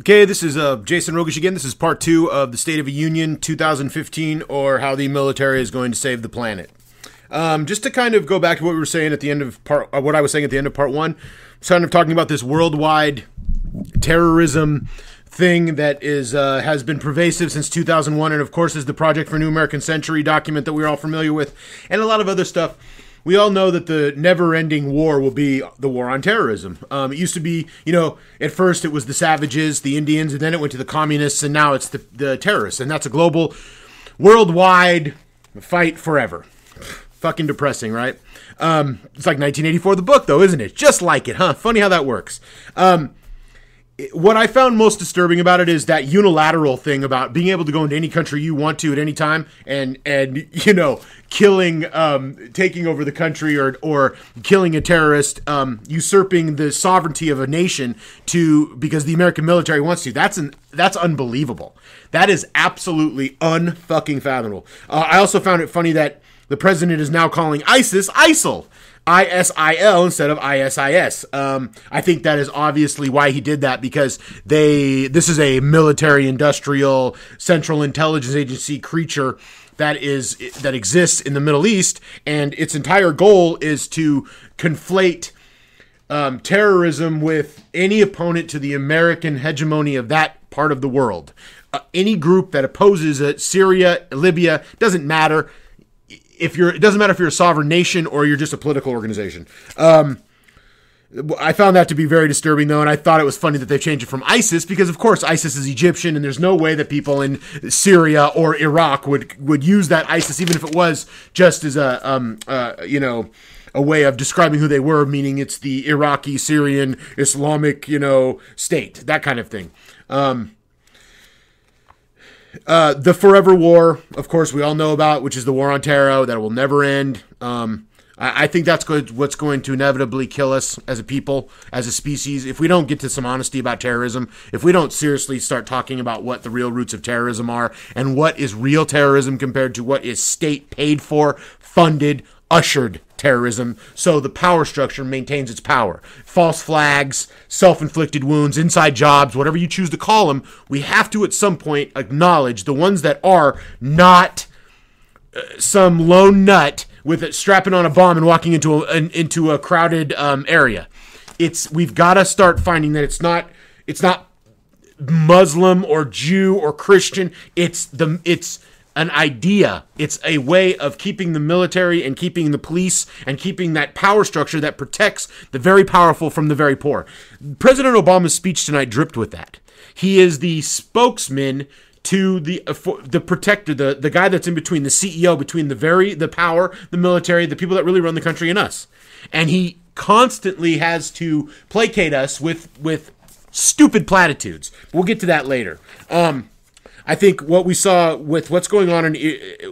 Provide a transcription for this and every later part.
Okay, this is Jason Roggasch again. This is part 2 of the State of the Union 2015, or how the military is going to save the planet. Just to kind of go back to what we were saying at the end of what I was saying at the end of part 1, kind of talking about this worldwide terrorism thing that is has been pervasive since 2001, and of course is the Project for a New American Century document that we're all familiar with, and a lot of other stuff. We all know that the never-ending war will be the war on terrorism. It used to be, at first it was the savages, the Indians, and then it went to the communists, and now it's the terrorists. And that's a global, worldwide fight forever. Fucking depressing, right? It's like 1984, the book, though, isn't it? Just like it, huh? Funny how that works. What I found most disturbing about it is that unilateral thing about being able to go into any country you want to at any time and killing, taking over the country or killing a terrorist, usurping the sovereignty of a nation because the American military wants to. That's unbelievable. That is absolutely unfucking fathomable. I also found it funny that the president is now calling ISIS ISIL. ISIL instead of ISIS. I think that is obviously why he did that, because this is a military-industrial Central Intelligence Agency creature that exists in the Middle East, and its entire goal is to conflate terrorism with any opponent to the American hegemony of that part of the world. Any group that opposes it, Syria, Libya, doesn't matter. It doesn't matter if you're a sovereign nation or you're just a political organization. I found that to be very disturbing, though, and I thought it was funny that they changed it from ISIS, because, of course, ISIS is Egyptian, and there's no way that people in Syria or Iraq would use that ISIS, even if it was just as a way of describing who they were, meaning it's the Iraqi, Syrian, Islamic, state, that kind of thing. The forever war, of course, we all know about, which is the war on terror that will never end. I think that's what's going to inevitably kill us as a people, as a species, if we don't get to some honesty about terrorism, if we don't seriously start talking about what the real roots of terrorism are, and what is real terrorism compared to what is state paid for, funded, ushered terrorism, so the power structure maintains its power. False flags, self-inflicted wounds, inside jobs, whatever you choose to call them, we have to at some point acknowledge the ones that are not some lone nut with it strapping on a bomb and walking into a crowded area. We've got to start finding that it's not Muslim or Jew or Christian. It's an idea. It's a way of keeping the military and keeping the police and keeping that power structure that protects the very powerful from the very poor. President Obama's speech tonight dripped with that. He is the spokesman to the protector, the guy that's in between, the CEO, between the power, the military, the people that really run the country, and us. And he constantly has to placate us with stupid platitudes. We'll get to that later. I think what we saw with what's going on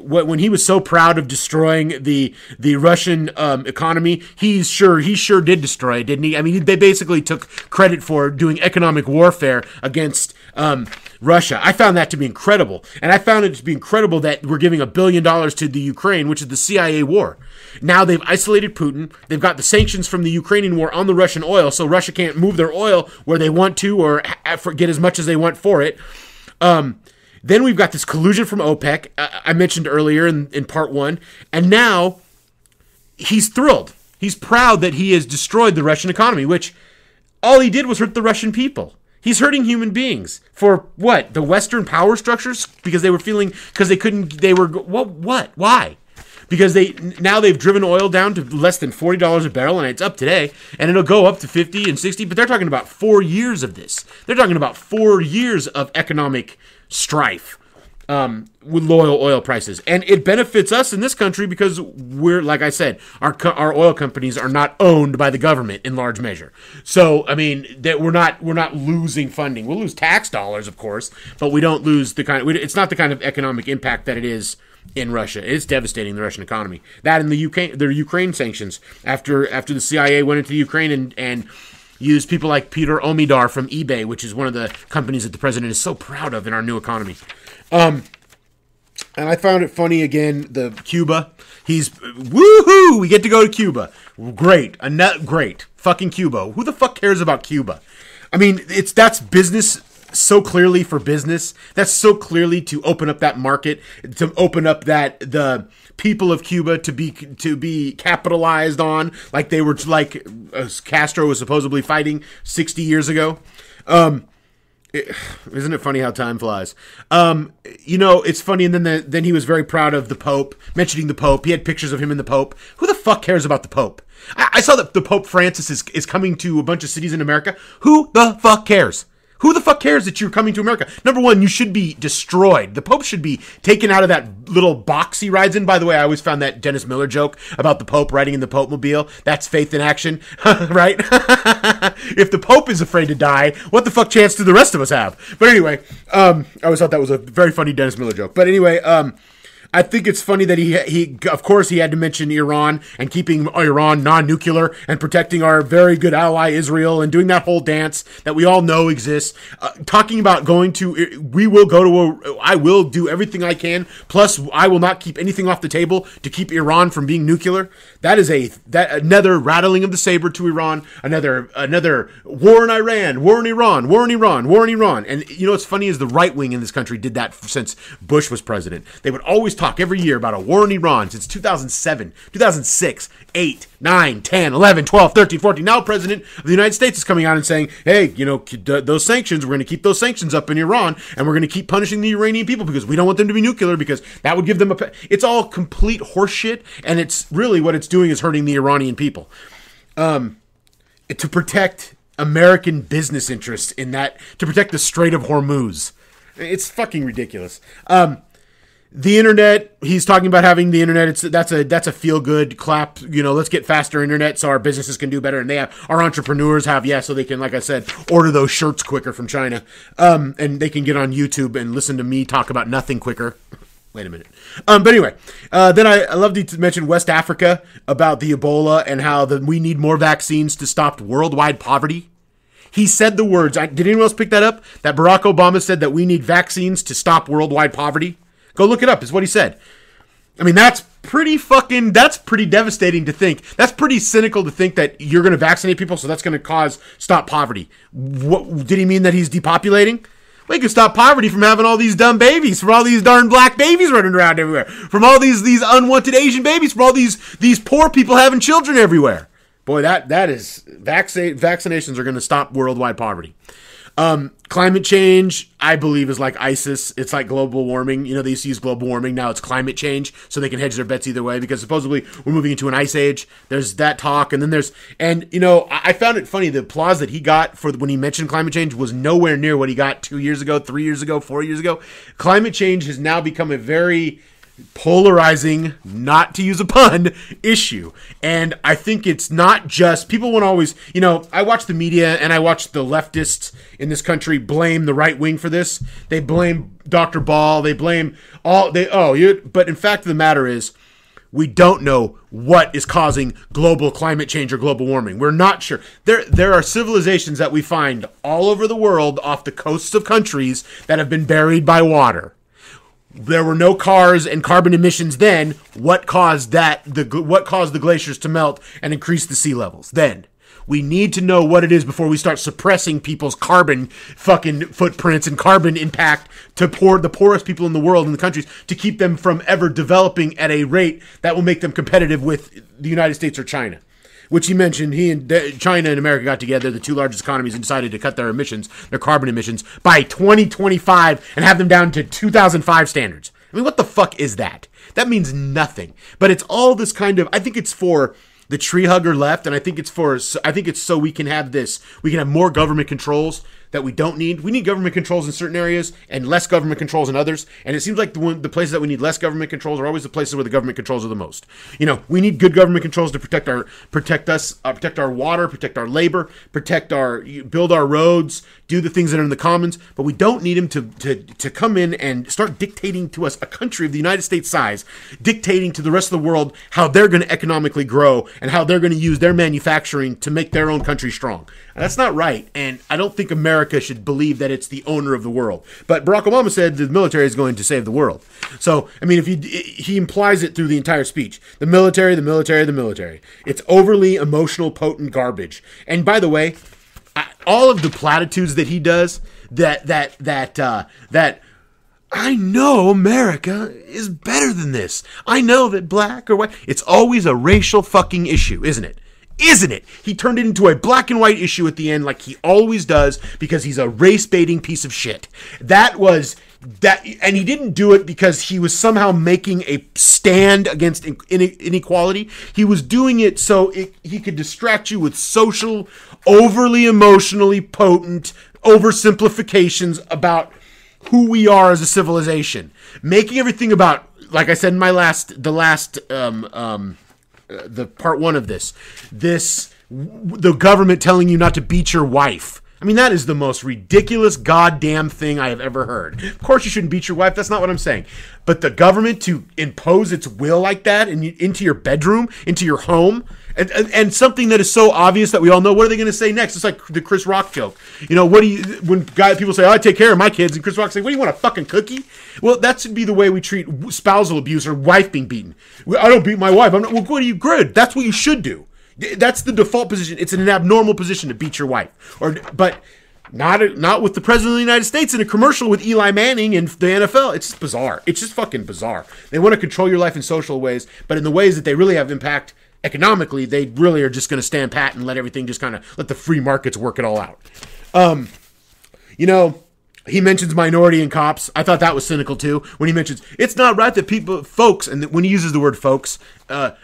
when he was so proud of destroying the Russian economy, he sure did destroy it, didn't he? I mean, they basically took credit for doing economic warfare against Russia. I found that to be incredible, and I found it to be incredible that we're giving $1 billion to the Ukraine, which is the CIA war. Now they've isolated Putin. They've got the sanctions from the Ukrainian war on the Russian oil, so Russia can't move their oil where they want to or get as much as they want for it. Then we've got this collusion from OPEC, I mentioned earlier in part 1, and now he's thrilled. He's proud that he has destroyed the Russian economy, which all he did was hurt the Russian people. He's hurting human beings. For what? The Western power structures? Because they were what? Why? Because they've driven oil down to less than $40 a barrel, and it's up today, and it'll go up to 50 and 60, but they're talking about 4 years of this. They're talking about 4 years of economic strife with low oil prices, and it benefits us in this country because we're, like I said, our oil companies are not owned by the government in large measure. So I mean that we're not losing funding. We'll lose tax dollars, of course, but we don't lose it's not the kind of economic impact that it is in Russia. It's devastating the Russian economy. That and the Ukraine sanctions after the CIA went into Ukraine and used people like Peter Omidar from eBay, which is one of the companies that the president is so proud of in our new economy. And I found it funny again, the Cuba. He's, woohoo, we get to go to Cuba. Great. Great. Fucking Cuba. Who the fuck cares about Cuba? I mean, that's business so clearly for business. That's so clearly to open up that market, to open up the people of Cuba to be capitalized on, like they were, like Castro was supposedly fighting 60 years ago. Isn't it funny how time flies? It's funny, and then he was very proud of the Pope, mentioning the Pope. He had pictures of him and the Pope. Who the fuck cares about the Pope? I saw that the Pope Francis is coming to a bunch of cities in America. Who the fuck cares? Who the fuck cares that you're coming to America? Number one, you should be destroyed. The Pope should be taken out of that little box he rides in. By the way, I always found that Dennis Miller joke about the Pope riding in the Pope-mobile. That's faith in action, right? If the Pope is afraid to die, what the fuck chance do the rest of us have? But anyway, I always thought that was a very funny Dennis Miller joke. But anyway, I think it's funny that he of course he had to mention Iran and keeping Iran non-nuclear and protecting our very good ally Israel and doing that whole dance that we all know exists. Talking about I will do everything I can. Plus, I will not keep anything off the table to keep Iran from being nuclear. That is another rattling of the saber to Iran. Another war in Iran, war in Iran, war in Iran, war in Iran. And you know what's funny is the right wing in this country did that since Bush was president. They would always talk every year about a war in Iran since 2007, 2006, 8, 9, 10, 11, 12, 13, 14. Now President of the United States is coming out and saying, hey, those sanctions, we're going to keep those sanctions up in Iran, and we're going to keep punishing the Iranian people because we don't want them to be nuclear because that would give them it's all complete horseshit, and it's really what it's doing is hurting the Iranian people. To protect American business interests to protect the Strait of Hormuz. It's fucking ridiculous. The internet, he's talking about having the internet. That's a feel good clap. Let's get faster internet so our businesses can do better. And our entrepreneurs so they can, like I said, order those shirts quicker from China. And they can get on YouTube and listen to me talk about nothing quicker. Wait a minute. But anyway, then I love to mention West Africa about the Ebola and how we need more vaccines to stop worldwide poverty. He said the words. Did anyone else pick that up? That Barack Obama said that we need vaccines to stop worldwide poverty. Go look it up. Is what he said. I mean, that's pretty devastating to think. That's pretty cynical to think that you're going to vaccinate people, so that's going to stop poverty. What did he mean, that he's depopulating? Well, he could stop poverty from having all these dumb babies, from all these darn black babies running around everywhere, from all these unwanted Asian babies, from all these poor people having children everywhere. Boy, that is vaccinations are going to stop worldwide poverty. Climate change, I believe, is like ISIS. It's like global warming. They used to use global warming. Now it's climate change, so they can hedge their bets either way, because supposedly we're moving into an ice age. There's that talk, and then I found it funny, the applause that he got for when he mentioned climate change was nowhere near what he got 2 years ago, 3 years ago, 4 years ago. Climate change has now become a very polarizing, not to use a pun, issue. And I think it's not just, people want to always, I watch the media and I watch the leftists in this country blame the right wing for this. They blame Dr. Ball, they blame but in fact of the matter is, we don't know what is causing global climate change or global warming. We're not sure. There are civilizations that we find all over the world off the coasts of countries that have been buried by water. There were no cars and carbon emissions then. What caused what caused the glaciers to melt and increase the sea levels then? We need to know what it is before we start suppressing people's carbon fucking footprints and carbon impact to the poorest people in the world, in the countries, to keep them from ever developing at a rate that will make them competitive with the United States or China. Which he mentioned, China and America got together, the two largest economies, and decided to cut their carbon emissions, by 2025 and have them down to 2005 standards. I mean, what the fuck is that? That means nothing. But it's all this kind of, I think it's for the tree hugger left, and I think it's so we can have more government controls that we don't need. We need government controls in certain areas and less government controls in others. And it seems like the places that we need less government controls are always the places where the government controls are the most. We need good government controls to protect our water, protect our labor, build our roads, do the things that are in the commons. But we don't need them to come in and start dictating to us, a country of the United States size, dictating to the rest of the world how they're going to economically grow and how they're going to use their manufacturing to make their own country strong. And that's not right. And I don't think America should believe that it's the owner of the world. But Barack Obama said the military is going to save the world. So, I mean, he implies it through the entire speech. The military, the military, the military. It's overly emotional, potent garbage. And by the way, all of the platitudes that he does, that I know America is better than this. I know that black or white, it's always a racial fucking issue, isn't it? Isn't it? He turned it into a black and white issue at the end like he always does because he's a race-baiting piece of shit. And he didn't do it because he was somehow making a stand against inequality. He was doing it so he could distract you with social, overly emotionally potent oversimplifications about who we are as a civilization. Making everything about, like I said in the part one of this, the government telling you not to beat your wife. I mean, that is the most ridiculous goddamn thing I have ever heard. Of course you shouldn't beat your wife, that's not what I'm saying. But the government to impose its will like that into your bedroom, into your home, and something that is so obvious that we all know, what are they going to say next? It's like the Chris Rock joke. You know, when people say, oh, I take care of my kids, and Chris Rock say, what do you want, a fucking cookie? Well, that should be the way we treat spousal abuse or wife being beaten. I don't beat my wife. Well, what are you good? That's what you should do. That's the default position. It's an abnormal position to beat your wife. But not with the President of the United States in a commercial with Eli Manning and the NFL. It's just bizarre. It's just fucking bizarre. They want to control your life in social ways, but in the ways that they really have impact economically, they really are just going to stand pat and let everything just kind of let the free markets work it all out. He mentions minority and cops. I thought that was cynical too. When he mentions it's not right that folks, and when he uses the word folks,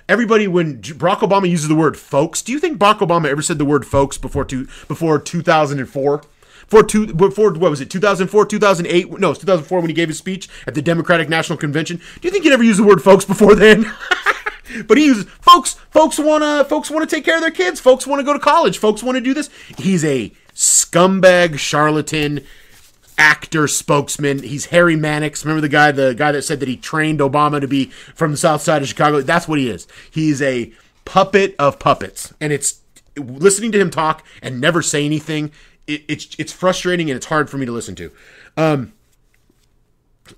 everybody, when Barack Obama uses the word folks, do you think Barack Obama ever said the word folks before 2004? Before what was it, 2004, 2008? No, it was 2004 when he gave his speech at the Democratic National Convention. Do you think he'd ever used the word folks before then? But he uses folks. Folks want to take care of their kids. Folks want to go to college. Folks want to do this. He's a scumbag, charlatan, actor, spokesman. He's Harry Mannix. Remember the guy that said that he trained Obama to be from the south side of Chicago? That's what he is. He's a puppet of puppets. And it's listening to him talk and never say anything. It's frustrating and it's hard for me to listen to. And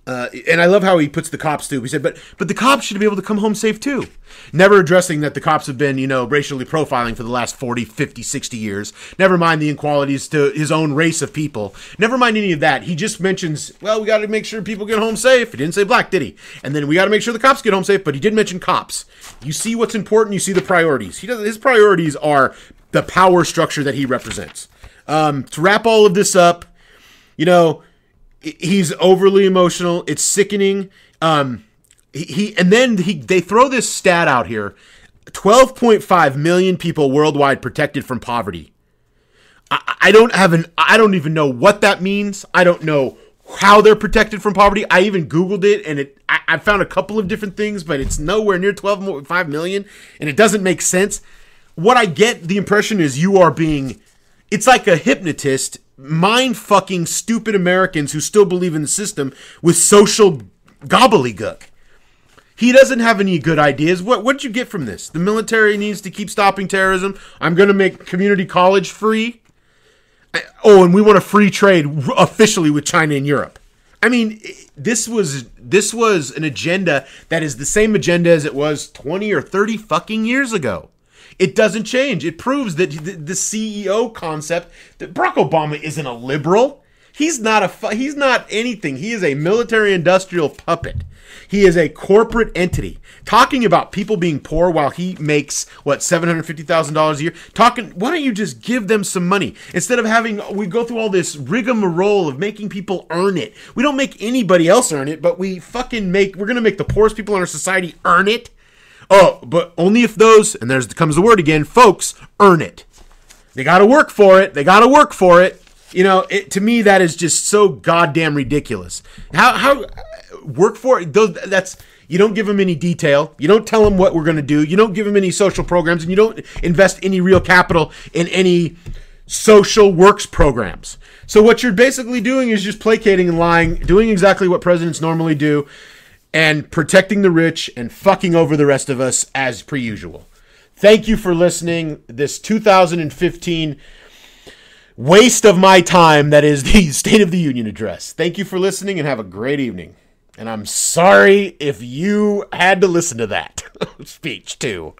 I love how he puts the cops through. He said, but the cops should be able to come home safe too. Never addressing that the cops have been, racially profiling for the last 40, 50, 60 years. Never mind the inequalities to his own race of people. Never mind any of that. He just mentions, well, we got to make sure people get home safe. He didn't say black, did he? And then we got to make sure the cops get home safe, but he did mention cops. You see what's important. You see the priorities. His priorities are the power structure that he represents. To wrap all of this up, he's overly emotional. It's sickening. They throw this stat out here: 12.5 million people worldwide protected from poverty. I don't even know what that means. I don't know how they're protected from poverty. I even Googled it, and I found a couple of different things, but it's nowhere near 12.5 million, and it doesn't make sense. What I get the impression is it's like a hypnotist mind-fucking stupid Americans who still believe in the system with social gobbledygook. He doesn't have any good ideas. What'd you get from this? The military needs to keep stopping terrorism. I'm going to make community college free. Oh, and we want a free trade officially with China and Europe. I mean, this was an agenda that is the same agenda as it was 20 or 30 fucking years ago. It doesn't change. It proves that the CEO concept, that Barack Obama isn't a liberal. He's not anything. He is a military industrial puppet. He is a corporate entity. Talking about people being poor while he makes, $750,000 a year? Why don't you just give them some money? Instead of we go through all this rigmarole of making people earn it. We don't make anybody else earn it, but we're going to make the poorest people in our society earn it. Oh, but only if those, and comes the word again, folks, earn it. They got to work for it. To me, that is just so goddamn ridiculous. How work for it? You don't give them any detail. You don't tell them what we're going to do. You don't give them any social programs, and you don't invest any real capital in any social works programs. So what you're basically doing is just placating and lying, doing exactly what presidents normally do, and protecting the rich and fucking over the rest of us as per usual. Thank you for listening. This 2015 waste of my time that is the State of the Union address. Thank you for listening and have a great evening. And I'm sorry if you had to listen to that speech too.